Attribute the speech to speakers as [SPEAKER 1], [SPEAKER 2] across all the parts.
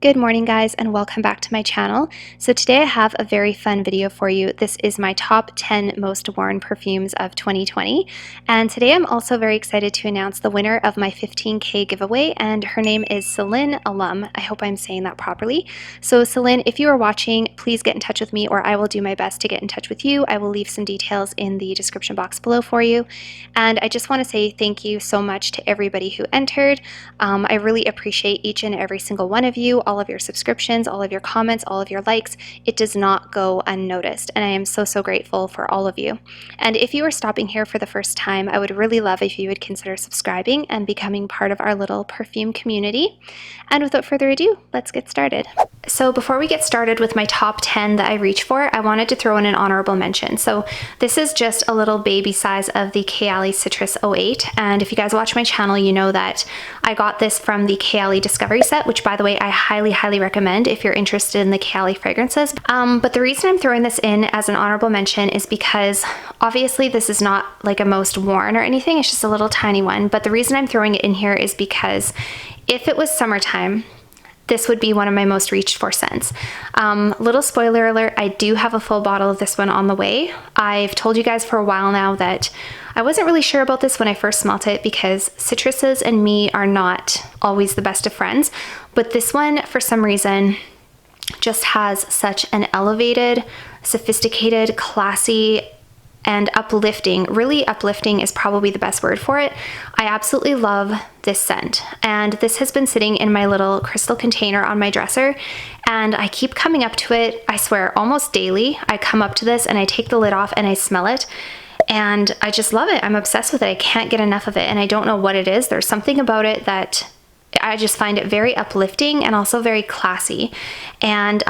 [SPEAKER 1] Good morning guys, and welcome back to my channel. So today I have a very fun video for you. This is my top 10 most worn perfumes of 2020, and today I'm also very excited to announce the winner of my 15K giveaway, and her name is Celine Alum. I hope I'm saying that properly. So Celine, if you are watching, please get in touch with me, or I will do my best to get in touch with you. I will leave some details in the description box below for you. And I just want to say thank you so much to everybody who entered. I really appreciate each and every single one of you, all of your subscriptions, all of your comments, all of your likes. It does not go unnoticed, and I am so grateful for all of you. And if you are stopping here for the first time, I would really love if you would consider subscribing and becoming part of our little perfume community. And without further ado, let's get started. So before we get started with my top 10 that I reach for, I wanted to throw in an honorable mention. So this is just a little baby size of the Kayali Citrus 08, and if you guys watch my channel, you know that I got this from the Kayali Discovery set, which by the way, I highly recommend if you're interested in the Kayali fragrances. But the reason I'm throwing this in as an honorable mention is because obviously this is not like a most worn or anything, it's just a little tiny one. But the reason I'm throwing it in here is because if it was summertime, this would be one of my most reached for scents. Little spoiler alert, I do have a full bottle of this one on the way. I've told you guys for a while now that I wasn't really sure about this when I first smelt it because citruses and me are not always the best of friends, but this one for some reason just has such an elevated, sophisticated, classy, and uplifting, really uplifting is probably the best word for it. I absolutely love this scent, and this has been sitting in my little crystal container on my dresser, and I keep coming up to it, I swear almost daily. I come up to this and I take the lid off and I smell it, and I just love it. I'm obsessed with it. I can't get enough of it, and I don't know what it is. There's something about it that I just find it very uplifting and also very classy. And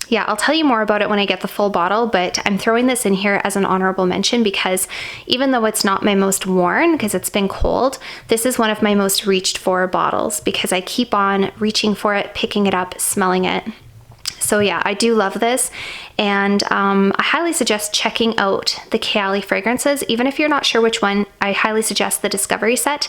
[SPEAKER 1] yeah, I'll tell you more about it when I get the full bottle, but I'm throwing this in here as an honorable mention because even though it's not my most worn because it's been cold, this is one of my most reached for bottles because I keep on reaching for it, picking it up, smelling it. So yeah, I do love this, and I highly suggest checking out the Kayali fragrances. Even if you're not sure which one, I highly suggest the Discovery set.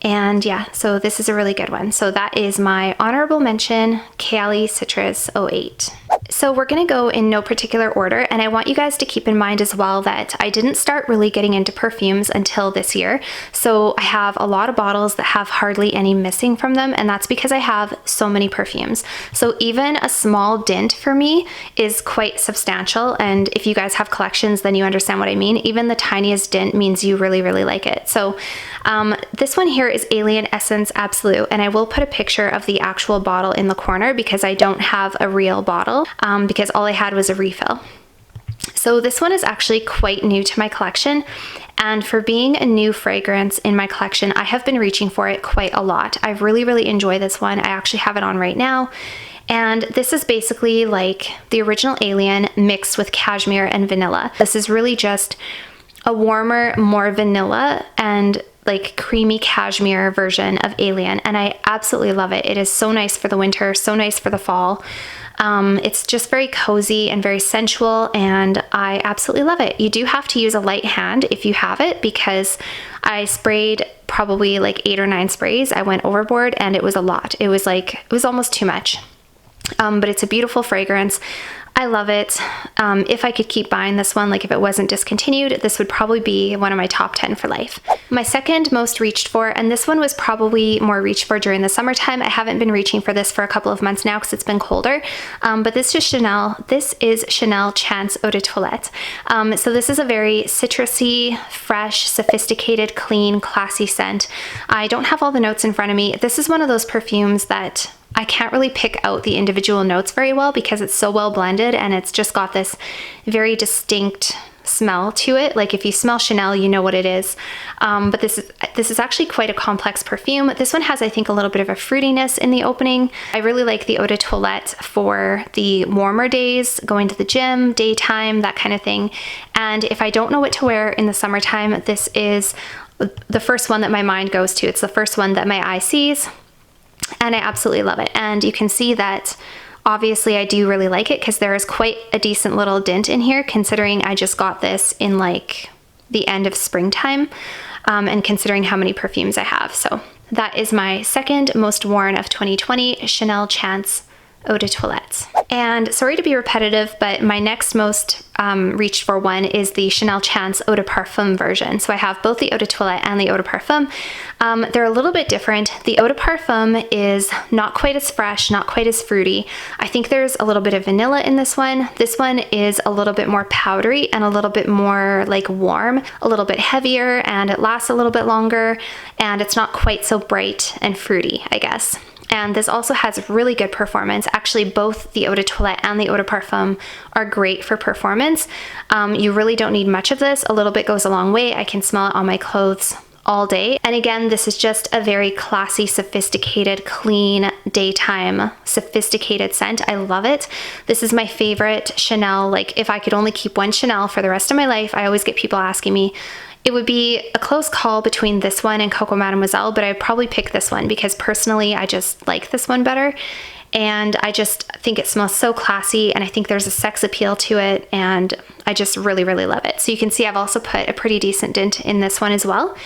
[SPEAKER 1] And yeah, so this is a really good one. So that is my honorable mention, Kayali Citrus 08. So we're gonna go in no particular order, and I want you guys to keep in mind as well that I didn't start really getting into perfumes until this year. So I have a lot of bottles that have hardly any missing from them, and that's because I have so many perfumes. So even a small dent for me is quite substantial, and if you guys have collections, then you understand what I mean. Even the tiniest dent means you really like it. So this one here is Alien Essence Absolute, and I will put a picture of the actual bottle in the corner because I don't have a real bottle because all I had was a refill. So this one is actually quite new to my collection, and for being a new fragrance in my collection, I have been reaching for it quite a lot. I really enjoy this one. I actually have it on right now. And this is basically like the original Alien mixed with cashmere and vanilla. This is really just a warmer, more vanilla and like creamy cashmere version of Alien, and I absolutely love it. It is so nice for the winter, so nice for the fall. It's just very cozy and very sensual, and I absolutely love it. You do have to use a light hand if you have it because I sprayed probably like 8 or 9 sprays. I went overboard and it was a lot. It was almost too much. But it's a beautiful fragrance. I love it. If I could keep buying this one, like if it wasn't discontinued, this would probably be one of my top 10 for life. My second most reached for, and this one was probably more reached for during the summertime. I haven't been reaching for this for a couple of months now because it's been colder, but this is Chanel. This is Chanel Chance Eau de Toilette. So this is a very citrusy, fresh, sophisticated, clean, classy scent. I don't have all the notes in front of me. This is one of those perfumes that I can't really pick out the individual notes very well because it's so well blended, and it's just got this very distinct smell to it. Like if you smell Chanel, you know what it is. But this is actually quite a complex perfume. This one has, I think, a little bit of a fruitiness in the opening. I really like the eau de toilette for the warmer days, going to the gym, daytime, that kind of thing. And if I don't know what to wear in the summertime, this is the first one that my mind goes to. It's the first one that my eye sees. And I absolutely love it. And you can see that obviously I do really like it because there is quite a decent little dent in here considering I just got this in like the end of springtime and considering how many perfumes I have. So that is my second most worn of 2020, Chanel Chance Eau de Toilette. And sorry to be repetitive, but my next most reached for one is the Chanel Chance Eau de Parfum version. So I have both the Eau de Toilette and the Eau de Parfum. They're a little bit different. The Eau de Parfum is not quite as fresh, not quite as fruity. I think there's a little bit of vanilla in this one. This one is a little bit more powdery and a little bit more like warm, a little bit heavier, and it lasts a little bit longer, and it's not quite so bright and fruity, I guess. And this also has really good performance. Actually, both the Eau de Toilette and the Eau de Parfum are great for performance. You really don't need much of this. A little bit goes a long way. I can smell it on my clothes all day. And again, this is just a very classy, sophisticated, clean, daytime, sophisticated scent. I love it. This is my favorite Chanel. Like, if I could only keep one Chanel for the rest of my life, I always get people asking me, it would be a close call between this one and Coco Mademoiselle, but I'd probably pick this one because personally I just like this one better. And I just think it smells so classy, and I think there's a sex appeal to it, and I just really, really love it. So you can see I've also put a pretty decent dent in this one as well.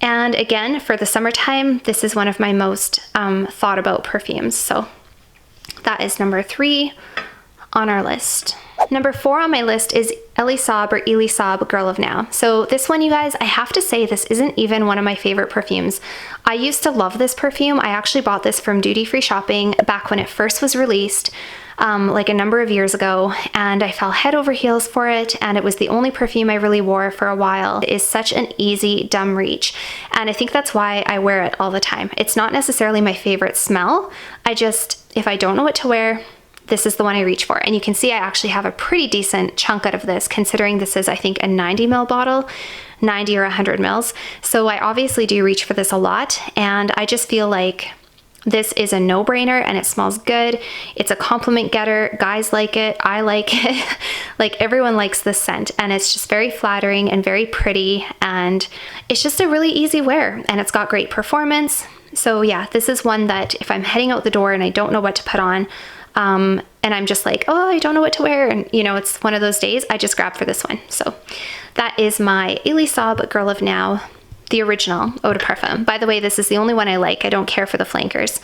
[SPEAKER 1] And again, for the summertime, this is one of my most thought about perfumes. So that is number 3 on our list. Number 4 on my list is Elie Saab Girl of Now. So this one, you guys, I have to say this isn't even one of my favorite perfumes. I used to love this perfume. I actually bought this from duty-free shopping back when it first was released, like a number of years ago, and I fell head over heels for it, and it was the only perfume I really wore for a while. It is such an easy, dumb reach, and I think that's why I wear it all the time. It's not necessarily my favorite smell. If I don't know what to wear, this is the one I reach for. And you can see I actually have a pretty decent chunk out of this, considering this is, I think, a 90 ml bottle, 90 or 100 mils. So I obviously do reach for this a lot, and I just feel like this is a no-brainer, and it smells good. It's a compliment getter. Guys like it. I like it. Like, everyone likes this scent, and it's just very flattering and very pretty, and it's just a really easy wear, and it's got great performance. So yeah, this is one that if I'm heading out the door and I don't know what to put on, and I'm just like, oh, I don't know what to wear, and you know, it's one of those days, I just grab for this one. So that is my Elie Saab Girl of Now, the original Eau de Parfum. By the way, this is the only one I like. I don't care for the flankers.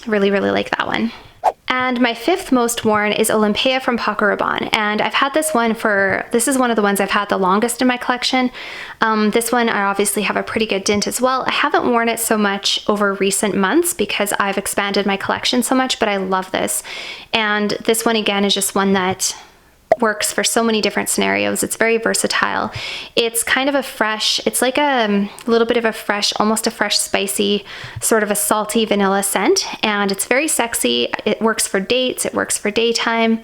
[SPEAKER 1] Really, really like that one. And my 5th most worn is Olympea from Paco Rabanne, and I've had this one this is one of the ones I've had the longest in my collection. This one I obviously have a pretty good dent as well. I haven't worn it so much over recent months because I've expanded my collection so much, but I love this. And this one again is just one that works for so many different scenarios. It's very versatile. It's kind of a fresh, it's like a little bit of a fresh, almost a fresh spicy, sort of a salty vanilla scent, and it's very sexy. It works for dates, it works for daytime,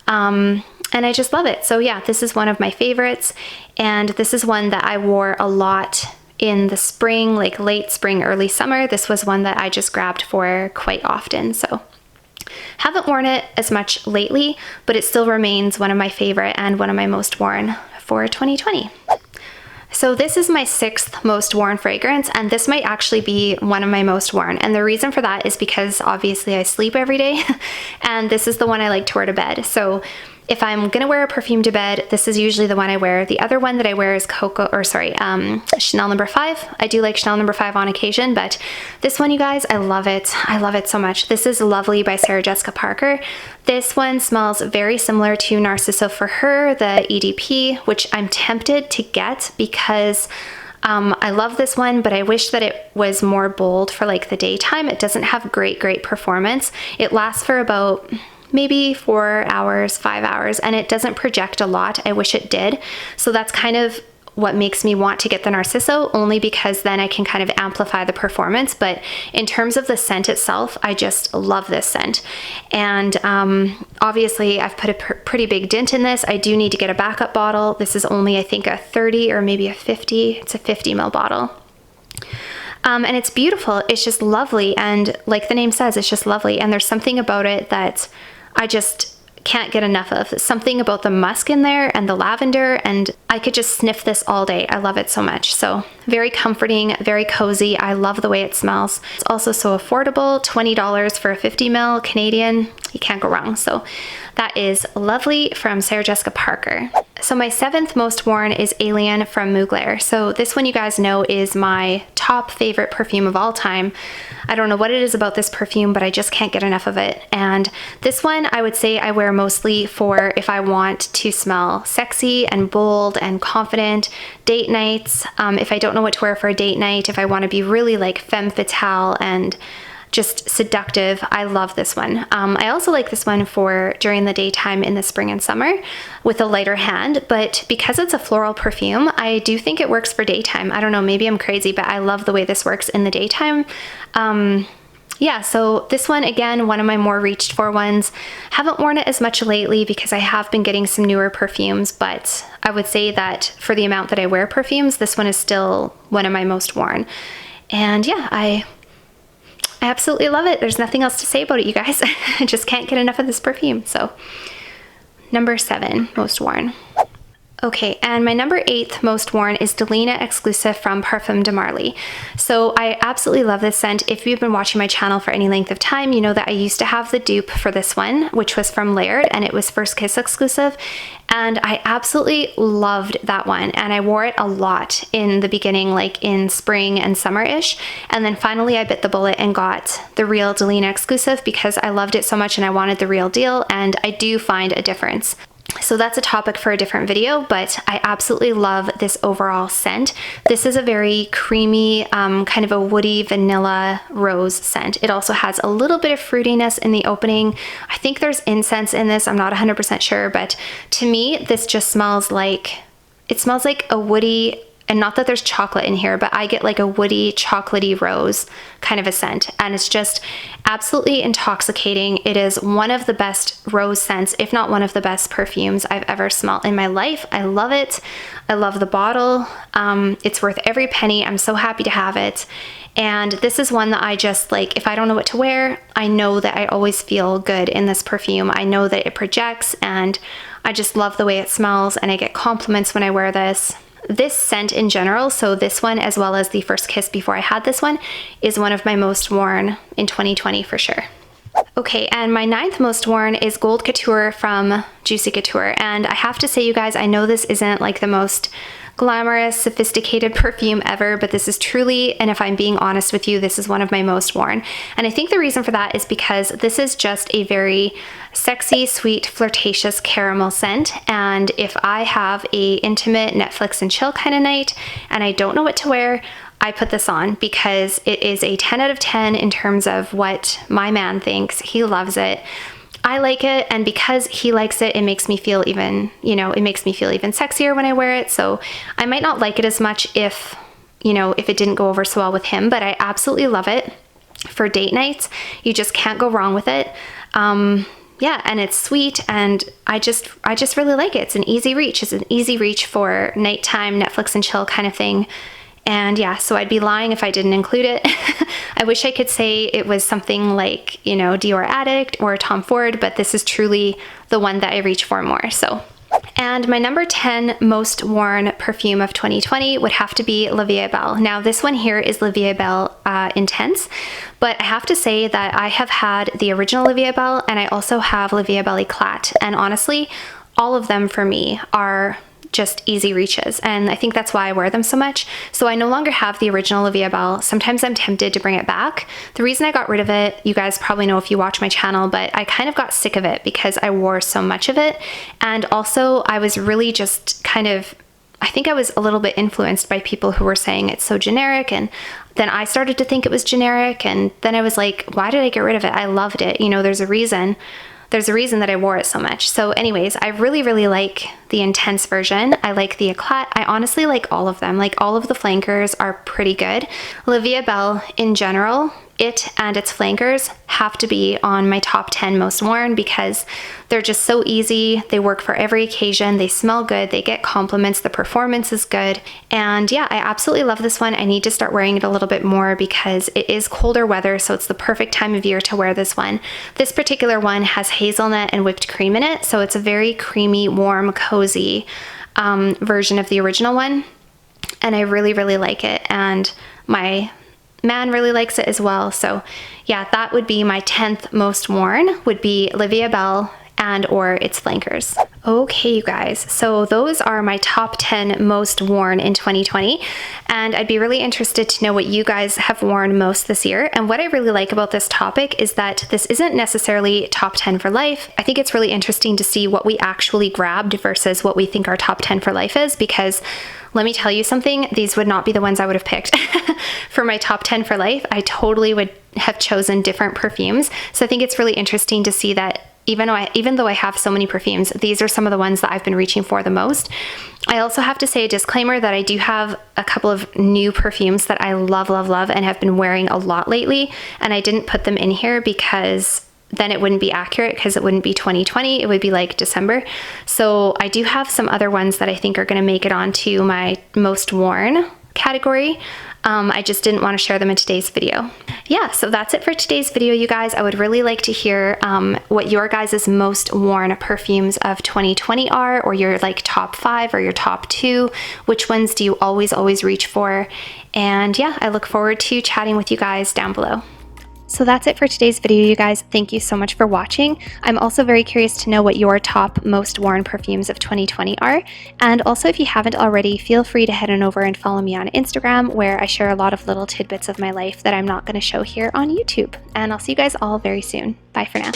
[SPEAKER 1] and I just love it. So yeah, this is one of my favorites, and this is one that I wore a lot in the spring, like late spring, early summer. This was one that I just grabbed for quite often. So haven't worn it as much lately, but it still remains one of my favorite and one of my most worn for 2020. So this is my 6th most worn fragrance, and this might actually be one of my most worn. And the reason for that is because obviously I sleep every day, and this is the one I like to wear to bed. So if I'm gonna wear a perfume to bed, this is usually the one I wear. The other one that I wear is Chanel No. 5. I do like Chanel No. 5 on occasion, but this one, you guys, I love it. I love it so much. This is Lovely by Sarah Jessica Parker. This one smells very similar to Narciso for Her, the EDP, which I'm tempted to get because I love this one, but I wish that it was more bold for like the daytime. It doesn't have great performance. It lasts for about maybe 4 hours, 5 hours, and it doesn't project a lot. I wish it did. So that's kind of what makes me want to get the Narciso, only because then I can kind of amplify the performance. But in terms of the scent itself, I just love this scent. And obviously I've put a pretty big dent in this. I do need to get a backup bottle. This is only, I think, a 30 or maybe a 50. It's a 50 ml bottle. And it's beautiful. It's just lovely. And like the name says, it's just lovely. And there's something about it that I just can't get enough of. Something about the musk in there and the lavender, and I could just sniff this all day. I love it so much. So Very comforting, very cozy. I love the way it smells. It's also so affordable, $20 for a 50 ml Canadian. You can't go wrong. So that is lovely from Sarah Jessica Parker. So my 7th most worn is Alien from Mugler. So this one, you guys know, is my top favorite perfume of all time. I don't know what it is about this perfume, but I just can't get enough of it. And this one, I would say I wear mostly for if I want to smell sexy and bold and confident, date nights. If I don't know what to wear for a date night, if I want to be really like femme fatale and just seductive, I love this one. I also like this one for during the daytime in the spring and summer with a lighter hand, but because it's a floral perfume, I do think it works for daytime. I don't know, maybe I'm crazy, but I love the way this works in the daytime. Yeah, so this one, again, one of my more reached for ones. Haven't worn it as much lately because I have been getting some newer perfumes, but I would say that for the amount that I wear perfumes, this one is still one of my most worn. And yeah, I absolutely love it. There's nothing else to say about it, you guys. I just can't get enough of this perfume. So number 7 most worn. Okay, and my number 8th most worn is Delina exclusive from Parfum de Marly. So I absolutely love this scent. If you've been watching my channel for any length of time, you know that I used to have the dupe for this one, which was from Layered, and it was First Kiss exclusive. And I absolutely loved that one. And I wore it a lot in the beginning, like in spring and summer-ish. And then finally I bit the bullet and got the real Delina exclusive because I loved it so much and I wanted the real deal. And I do find a difference. So that's a topic for a different video, but I absolutely love this overall scent. This is a very creamy, kind of a woody vanilla rose scent. It also has a little bit of fruitiness in the opening. I think there's incense in this. I'm not 100% sure, but to me, this just smells like, it smells like a woody, and not that there's chocolate in here, but I get like a woody, chocolatey rose kind of a scent. And it's just absolutely intoxicating. It is one of the best rose scents, if not one of the best perfumes I've ever smelled in my life. I love it. I love the bottle. It's worth every penny. I'm so happy to have it. And this is one that I just like, if I don't know what to wear, I know that I always feel good in this perfume. I know that it projects and I just love the way it smells and I get compliments when I wear this. This scent in general, so this one as well as the First Kiss before I had this one, is one of my most worn in 2020 for sure. Okay, and my 9th most worn is Gold Couture from Juicy Couture. And I have to say, you guys, I know this isn't like the most glamorous, sophisticated perfume ever, but this is truly, and if I'm being honest with you, this is one of my most worn. And I think the reason for that is because this is just a very sexy, sweet, flirtatious caramel scent. And if I have a intimate Netflix and chill kind of night and I don't know what to wear, I put this on because it is a 10 out of 10 in terms of what my man thinks. He loves it. I like it, and because he likes it, it makes me feel even, you know, it makes me feel even sexier when I wear it. So I might not like it as much if, you know, if it didn't go over so well with him, but I absolutely love it for date nights. You just can't go wrong with it. Yeah, and it's sweet, and I just really like it. It's an easy reach. It's an easy reach for nighttime Netflix and chill kind of thing. And yeah, so I'd be lying if I didn't include it. I wish I could say it was something like, you know, Dior Addict or Tom Ford, but this is truly the one that I reach for more. So, and my number 10 most worn perfume of 2020 would have to be La Vie Belle. Now this one here is La Vie Belle Intense, but I have to say that I have had the original La Vie Belle and I also have La Vie Belle Eclat, and honestly, all of them for me are just easy reaches, and I think that's why I wear them so much. So I no longer have the original La Vie Belle. Sometimes I'm tempted to bring it back. The reason I got rid of it, you guys probably know if you watch my channel, but I kind of got sick of it because I wore so much of it, and also I was really just kind of, I think I was a little bit influenced by people who were saying it's so generic, and then I started to think it was generic, and then I was like, why did I get rid of it? I loved it. You know, there's a reason. There's a reason that I wore it so much. So anyways, I really, really like the Intense version. I like the Eclat. I honestly like all of them. Like all of the flankers are pretty good. La Vie Belle in general, it and its flankers have to be on my top 10 most worn because they're just so easy. They work for every occasion. They smell good. They get compliments. The performance is good. And yeah, I absolutely love this one. I need to start wearing it a little bit more because it is colder weather, so it's the perfect time of year to wear this one. This particular one has hazelnut and whipped cream in it, so it's a very creamy, warm, cozy version of the original one. and I really, really like it. And my man really likes it as well. So yeah, that would be my 10th most worn, would be Olivia Bell and or its flankers. Okay, you guys, so those are my top 10 most worn in 2020, and I'd be really interested to know what you guys have worn most this year. And what I really like about this topic is that this isn't necessarily top 10 for life. I think it's really interesting to see what we actually grabbed versus what we think our top 10 for life is, because let me tell you something, these would not be the ones I would have picked. For my top 10 for life, I totally would have chosen different perfumes. So I think it's really interesting to see that even though I have so many perfumes, these are some of the ones that I've been reaching for the most. I also have to say a disclaimer that I do have a couple of new perfumes that I love, love, love, and have been wearing a lot lately. And I didn't put them in here because then it wouldn't be accurate, because it wouldn't be 2020, it would be like December. So I do have some other ones that I think are gonna make it onto my most worn category. I just didn't want to share them in today's video. Yeah, so that's it for today's video, you guys. I would really like to hear what your guys' most worn perfumes of 2020 are, or your like top 5 or your top 2. Which ones do you always reach for? And yeah, I look forward to chatting with you guys down below. So that's it for today's video, you guys. Thank you so much for watching. I'm also very curious to know what your top most worn perfumes of 2020 are. And also, if you haven't already, feel free to head on over and follow me on Instagram, where I share a lot of little tidbits of my life that I'm not going to show here on YouTube. And I'll see you guys all very soon. Bye for now.